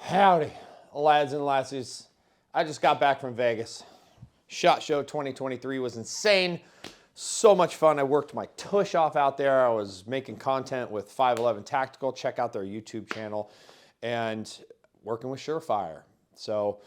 Howdy, lads and lassies. I just got back from Vegas. SHOT Show 2023 was insane. So much fun. I worked my tush off out there. I was making content with 511 Tactical. Check out their YouTube channel. And working with Surefire. So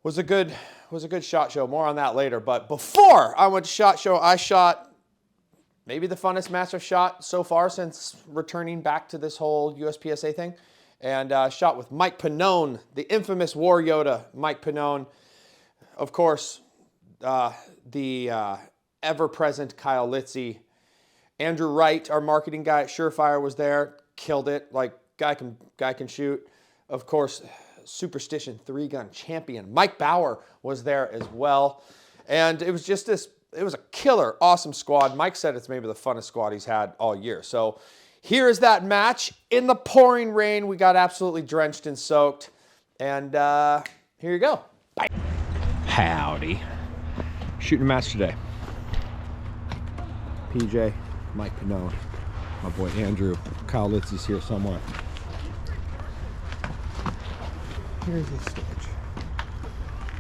was a good SHOT Show. More on that later. But before I went to SHOT Show, I shot maybe the funnest match I've shot so far since returning back to this whole USPSA thing. And shot with Mike Pannone, the infamous War Yoda, Mike Pannone. Of course, the ever-present Kyle Litzy. Andrew Wright, our marketing guy at Surefire, was there. Killed it. Like, guy can shoot. Of course, Superstition 3-gun champion Mike Bauer was there as well. And it was just this, it was a killer, awesome squad. Mike said it's maybe the funnest squad he's had all year. So here is that match in the pouring rain. We got absolutely drenched and soaked. And here you go. Bye. Howdy. Shooting a match today. PJ, Mike Pannone, my boy Andrew, Kyle Litzy's here somewhere. Here's the stage.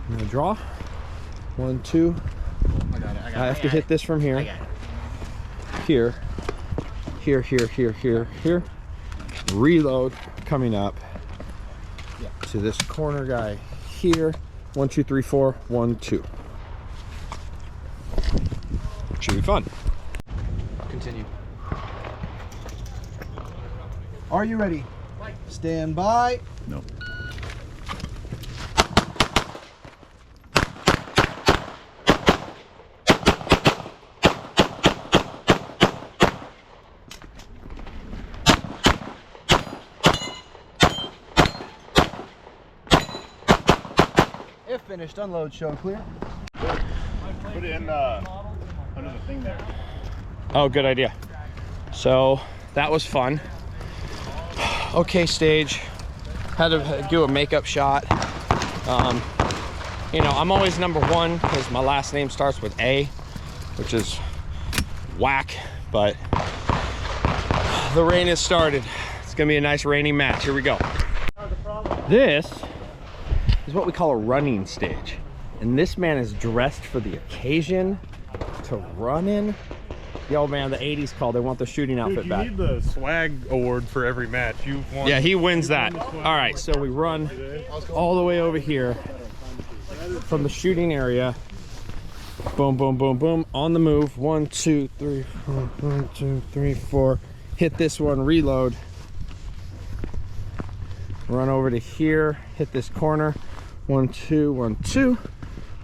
I'm gonna draw. 1, 2. I have to hit this from here. Here. Here. Reload coming up to this corner guy here. 1, 2, 3, 4. 1, 2. Should be fun. Continue. Are you ready? Stand by. No. If finished, unload, show clear. Put it in under the thing there. Oh, good idea. So that was fun. Okay, stage. Had to do a makeup shot. You know, I'm always number 1 because my last name starts with A, which is whack, but the rain has started. It's gonna be a nice rainy match. Here we go. This is what we call a running stage. And this man is dressed for the occasion to run in. Yo, man, the 80s call. They want the shooting outfit back. You need the swag award for every match. You've won. Yeah, he wins that. All right, so we run all the way over here from the shooting area. Boom, boom, boom, boom. On the move. 1, 2, 3, 4. 1, 2, 3, 4. Hit this one. Reload. Run over to here. Hit this corner. 1, 2, 1, 2.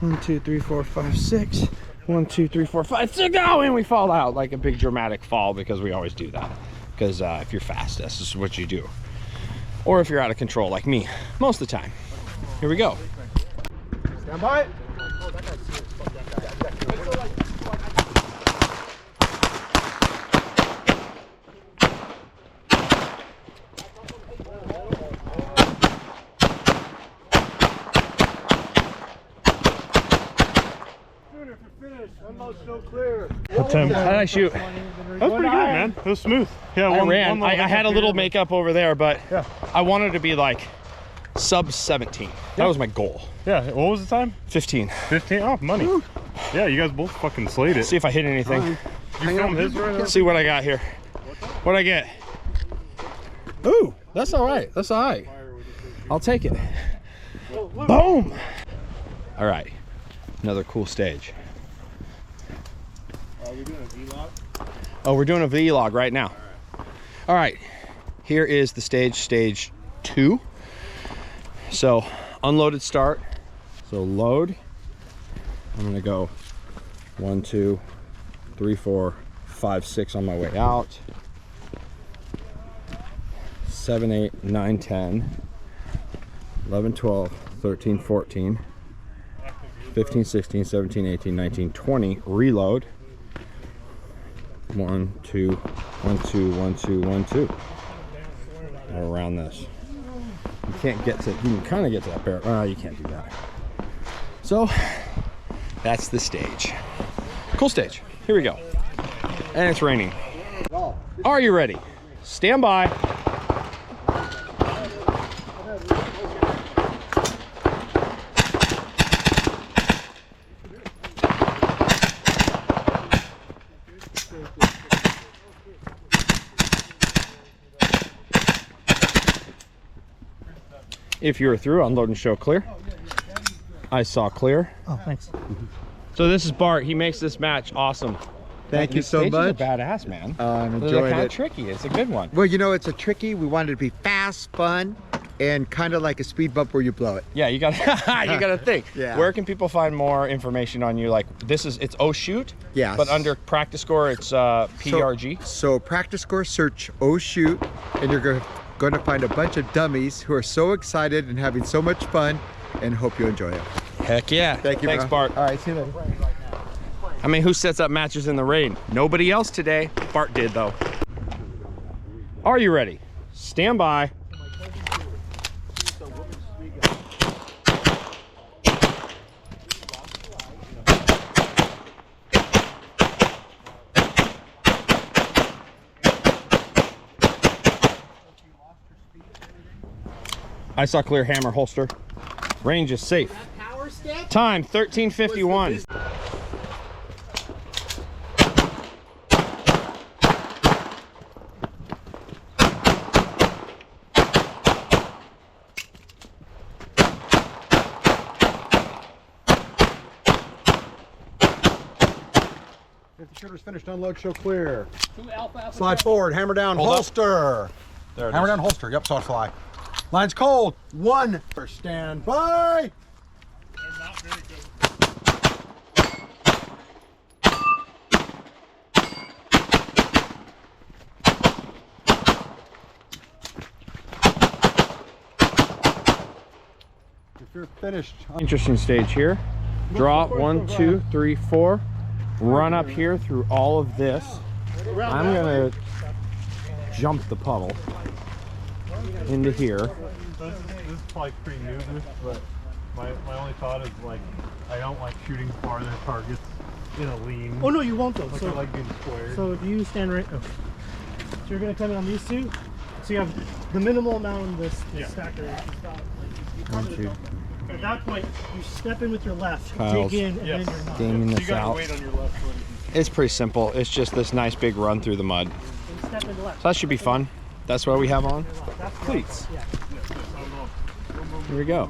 1, 2, 3, 4, 5, 6. 1, 2, 3, 4, 5, 6. Oh, and we fall out like a big dramatic fall because we always do that. Because if you're fast, this is what you do. Or if you're out of control like me, most of the time. Here we go. Stand by. What time? How did I shoot? That was pretty good, man. It was smooth. Yeah, I ran. I had a little makeup over there, but yeah. I wanted to be like sub 17. That was my goal. Yeah, what was the time? 15. 15? Oh, money. Woo. Yeah, you guys both fucking slayed it. See if I hit anything. You filmed his right now? See what I got here. What'd I get? Ooh, that's all right. That's all right. I'll take it. Boom. All right. Another cool stage. Are we doing a vlog? Oh, we're doing a vlog right now. All right. Here is the stage 2. So unloaded start. So load. I'm gonna go 1, 2, 3, 4, 5, 6 on my way out. 7, 8, 9, 10, 11, 12, 13, 14, 15, 16, 17, 18, 19, 20. Reload. 1, 2, 1, 2, 1, 2, 1, 2. Around this. You can't get to, you can kind of get to that barrel. Oh, you can't do that. So that's the stage. Cool stage. Here we go. And it's raining. Are you ready? Stand by. if you're through, unload and show clear. I saw clear. Oh, thanks. So this is Bart. He makes this match awesome. Thank you These so stages much. are badass, man. I'm They're enjoying kind of it. tricky. It's a good one. Well, you know, it's a tricky. We wanted it to be fast, fun, and kind of like a speed bump where you blow it. Yeah, you got you got to think. Yeah. Where can people find more information on you? Like it's OhShoot. Yes. But under practice score, it's PRG. So practice score, search OhShoot, and you're going to find a bunch of dummies who are so excited and having so much fun, and hope you enjoy it. Heck yeah. Thank you, Thanks, bro. Bart. All right, see you later. I mean, who sets up matches in the rain? Nobody else today. Bart did, though. Are you ready? Stand by. I saw clear, hammer, holster. Range is safe. Time 13:51. Shooter's finished, unload, show clear. Slide forward, hammer down, holster. There it Hammer is. down, holster. Yep, saw it fly. Line's cold. 1. Stand by. If you're finished, Interesting stage here. Draw 1, 2, 3, 4. Run up here through all of this. I'm gonna jump the puddle into here. This is probably pretty new, but my only thought is like I don't like shooting farther targets in a lean. Oh no, you won't though. Like So, I like being squared. so you stand right. Oh. So you're gonna come in on these two. So you have the minimal amount in this stacker. Is about, like, 1, 2. At that point, you step in with your left, Kyle's dig in, and Yes. then you're not. Gaming you this gotta out. wait on your left foot. It's pretty simple. It's just this nice big run through the mud. And step in the left. So that should be fun. That's what we have on. That's Cleats. Yeah. Here we go.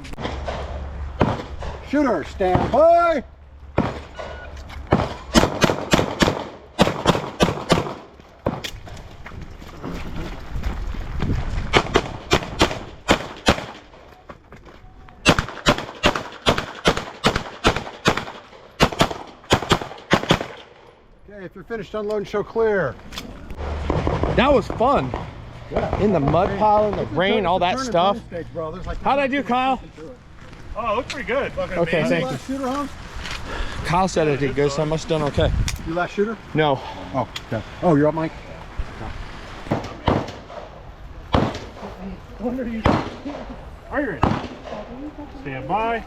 shooter, stand by. Okay, if you're finished, unload and show clear. That was fun. In the mud pile, in the rain, all that Turn and stuff. burn stage, bro. There's like How'd I do, Kyle? Oh, it looks pretty good. Okay, thank you. last shooter, huh? Kyle said I did good, so I must have done okay. You last shooter? No. Oh, okay. Oh, you're up, Mike? Wonder you. Are you ready? Stand by.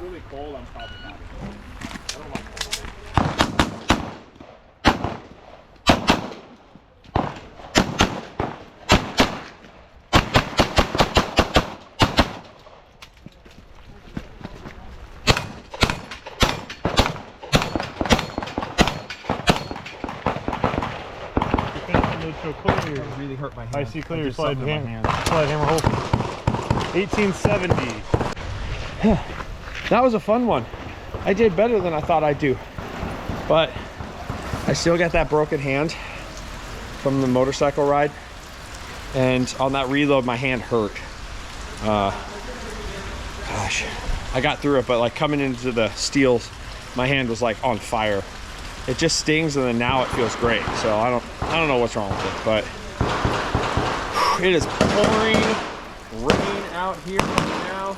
Really hurt my hand. I see clear. Slide hammer hold. 1870. That was a fun one. I did better than I thought I'd do. But I still got that broken hand from the motorcycle ride. And on that reload, my hand hurt. Gosh, I got through it, but like coming into the steels, my hand was like on fire. It just stings, and then now it feels great. So I don't know what's wrong with it, but it is pouring rain out here right now.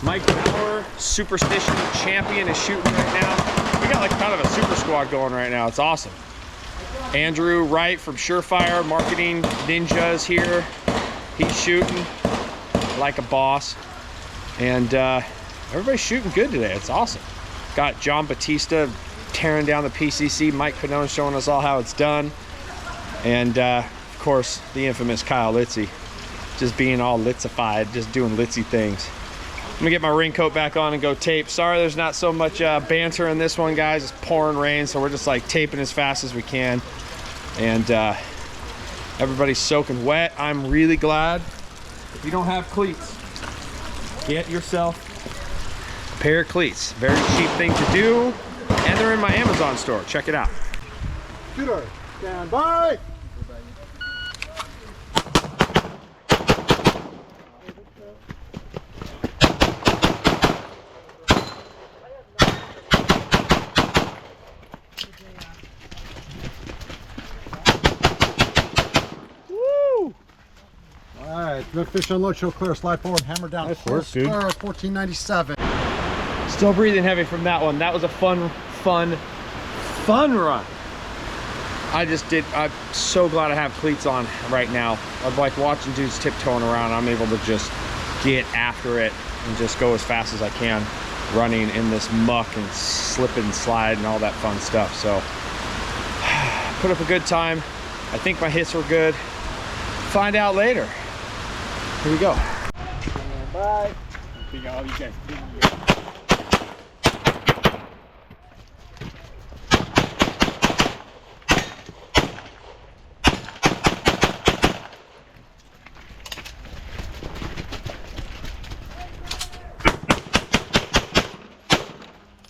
Mike Bauer, Superstition champion, is shooting right now. We got like kind of a super squad going right now. It's awesome. Andrew Wright from Surefire Marketing Ninjas here. He's shooting like a boss. And everybody's shooting good today. It's awesome. Got John Batista tearing down the PCC. Mike Pannone showing us all how it's done. And of course, the infamous Kyle Litzy. Just being all litzified, just doing litzy things. I'm gonna get my raincoat back on and go tape. Sorry there's not so much banter in this one, guys. It's pouring rain, so we're just like taping as fast as we can. And everybody's soaking wet. I'm really glad. If you don't have cleats, get yourself a pair of cleats. Very cheap thing to do, and they're in my Amazon store. Check it out. Shooter, stand by. All right, good fish unload, show clear, slide forward, hammer down. Nice work, dude. 1497. Still breathing heavy from that one. That was a fun run. I'm so glad I have cleats on right now. I'm like watching dudes tiptoeing around. I'm able to just get after it and just go as fast as I can, running in this muck and slip and slide and all that fun stuff. So put up a good time. I think my hits were good. Find out later. Here we go. Bye.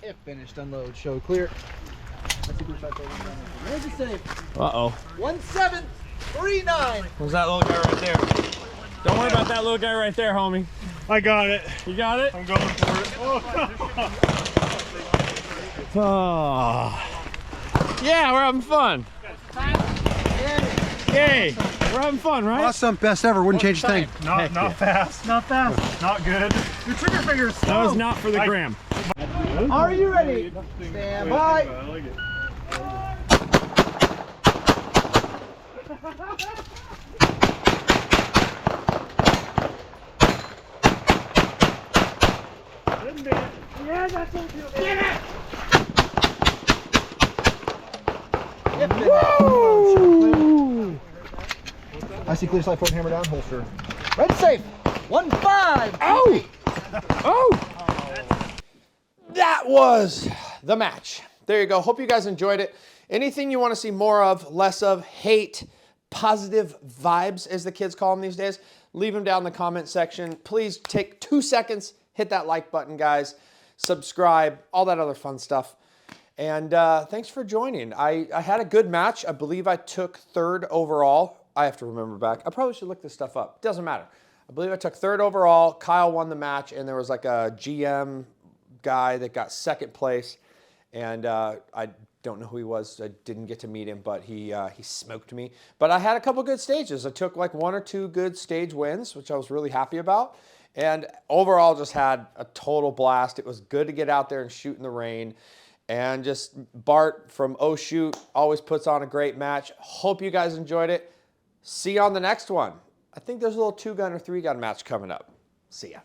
If finished, unload, show clear. Uh-oh. 1739. Where's that little guy right there? Don't worry about that little guy right there, homie. I got it. You got it? I'm going for it. Oh. Yeah, we're having fun. Yay. We're having fun, right? Awesome, best ever. Wouldn't change a thing. Not fast. Not fast. Not good. Your trigger finger's slow. That was not for the gram. Are you ready? Stand by. I like it. Yeah, that's what you get it. Woo! I see clear, slide forward, hammer down, holster. Red safe. 15. Oh! Oh! That was the match. There you go. Hope you guys enjoyed it. Anything you want to see more of, less of, hate, positive vibes, as the kids call them these days, leave them down in the comment section. Please take 2 seconds, hit that like button, guys. Subscribe, all that other fun stuff. And thanks for joining. I had a good match. I believe I took 3rd overall. I have to remember back. I probably should look this stuff up. Doesn't matter. I believe I took 3rd overall. Kyle won the match, and there was like a GM guy that got 2nd place. And I don't know who he was. I didn't get to meet him, but he smoked me. But I had a couple good stages. I took like 1 or 2 good stage wins, which I was really happy about. And overall just had a total blast. It was good to get out there and shoot in the rain. And just Bart from OhShoot always puts on a great match. Hope you guys enjoyed it. See you on the next one. I think there's a little 2-gun or 3-gun match coming up. See ya.